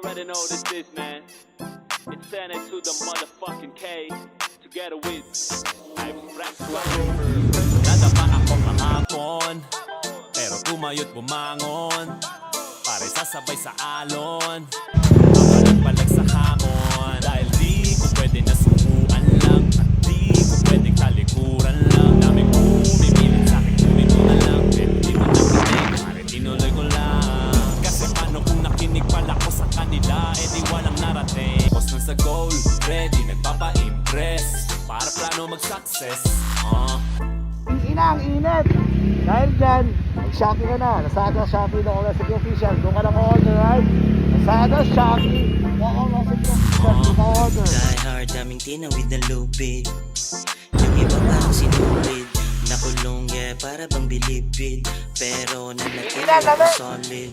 already know this is, man. It's sent to the motherfucking K. Together with I'm Frank Swagger. Nadapa ako kahapon, pero tumayo't bumangon. Pare sasabay sa alon, balik sa hamon. Dahil di ko pwede na subuan lang, at di ko pwedeng talikuran lang. Daming bumibilit sa'kin, kunin ko na lang. Pero di ko nakinig, pare tinuloy ko lang. Kasi paano kung nakinig pala ko sa kanila, eh di walang narating. Tapos na sa goal, ready, nagpapa-impress, para plano mag-success. Ina, ang init! Dahil dyan, mag-Shopee ka na. Lazada, Shopee, Local Recipe Official. Doon ka lang order, right? Lazada, Shopee, Local Recipe Official. Doon ka order. Die hard, daming tinawid na lupit. Yung iba parang sinulid. Nakulong, yeah, para bang bilibid. Pero nanatili ako solid.